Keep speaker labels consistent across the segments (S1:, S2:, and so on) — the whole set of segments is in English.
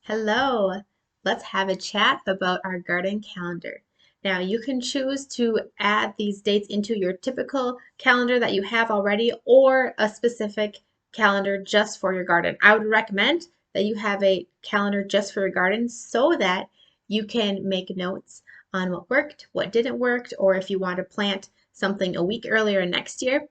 S1: Hello, let's have a chat about our garden calendar. Now, you can choose to add these dates into your typical calendar that you have already or a specific calendar just for your garden. I would recommend that you have a calendar just for your garden so that you can make notes on what worked, what didn't work, or if you want to plant something a week earlier next year.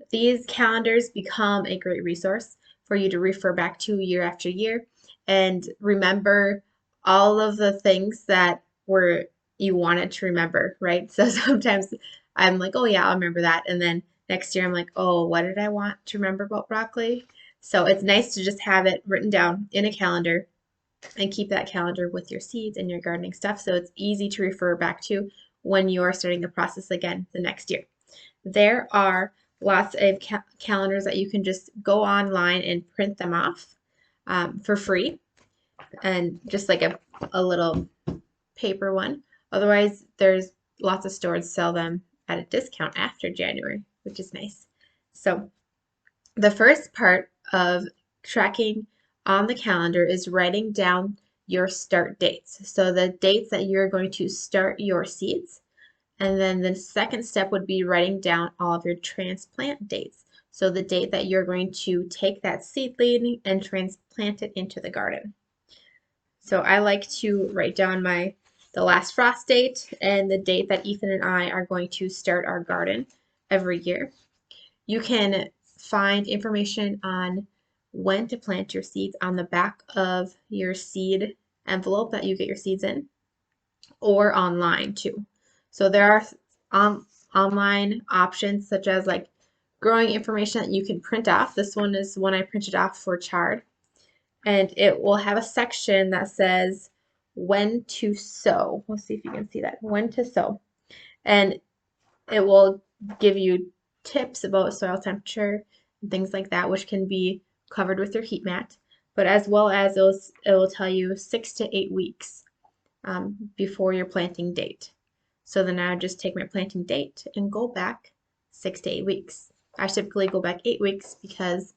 S1: These calendars become a great resource for you to refer back to year after year and remember all of the things that were you wanted to remember, right? So sometimes I'm like, oh yeah, I'll remember that. And then next year I'm like, oh, what did I want to remember about broccoli? So it's nice to just have it written down in a calendar and keep that calendar with your seeds and your gardening stuff so it's easy to refer back to when you are starting the process again the next year. There are lots of calendars that you can just go online and print them off for free and just like a little paper one. Otherwise, there's lots of stores sell them at a discount after January, which is nice. So the first part of tracking on the calendar is writing down your start dates. So the dates that you're going to start your seeds. And then the second step would be writing down all of your transplant dates. So the date that you're going to take that seedling and transplant it into the garden. So I like to write down the last frost date and the date that Ethan and I are going to start our garden every year. You can find information on when to plant your seeds on the back of your seed envelope that you get your seeds in, or online too. So there are online options such as like growing information that you can print off. This one is one I printed off for chard, and it will have a section that says when to sow. Let's see if you can see that. When to sow. And it will give you tips about soil temperature and things like that, which can be covered with your heat mat, but as well as it will tell you 6 to 8 weeks before your planting date. So then I would just take my planting date and go back 6 to 8 weeks. I typically go back 8 weeks because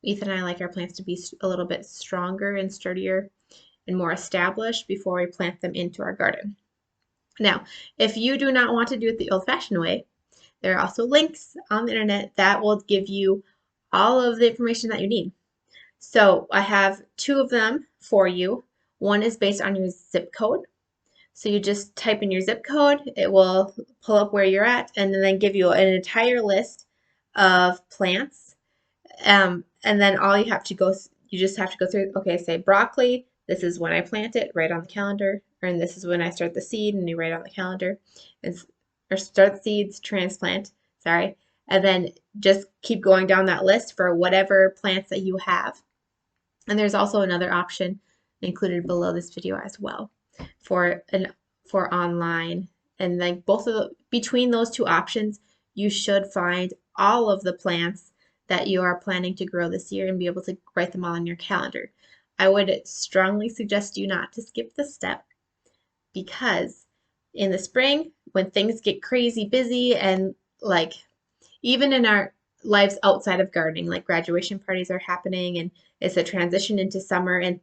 S1: Ethan and I like our plants to be a little bit stronger and sturdier and more established before we plant them into our garden. Now, if you do not want to do it the old-fashioned way, there are also links on the internet that will give you all of the information that you need. So I have two of them for you. One is based on your zip code. So you just type in your zip code, it will pull up where you're at, and then give you an entire list of plants. And then you just have to go through, okay, say broccoli, this is when I plant it, right on the calendar, and this is when I start the seed, and you write on the calendar, and, or start seeds, transplant, sorry, and then just keep going down that list for whatever plants that you have. And there's also another option included below this video as well for online. And like between those two options, you should find all of the plants that you are planning to grow this year and be able to write them all on your calendar. I would strongly suggest you not to skip this step because in the spring, when things get crazy busy and like even in our lives outside of gardening, like graduation parties are happening and it's a transition into summer and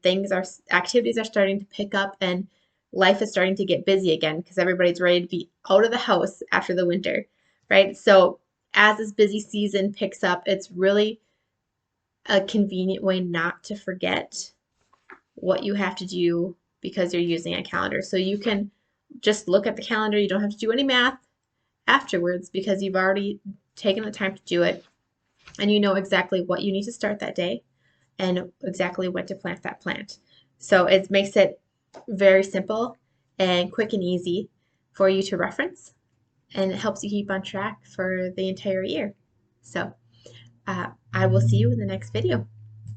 S1: activities are starting to pick up and life is starting to get busy again because everybody's ready to be out of the house after the winter, right? So as this busy season picks up, it's really a convenient way not to forget what you have to do because you're using a calendar. So you can just look at the calendar. You don't have to do any math afterwards because you've already taken the time to do it and you know exactly what you need to start that day and exactly when to plant that plant. So it makes it very simple and quick and easy for you to reference, and it helps you keep on track for the entire year. So I will see you in the next video.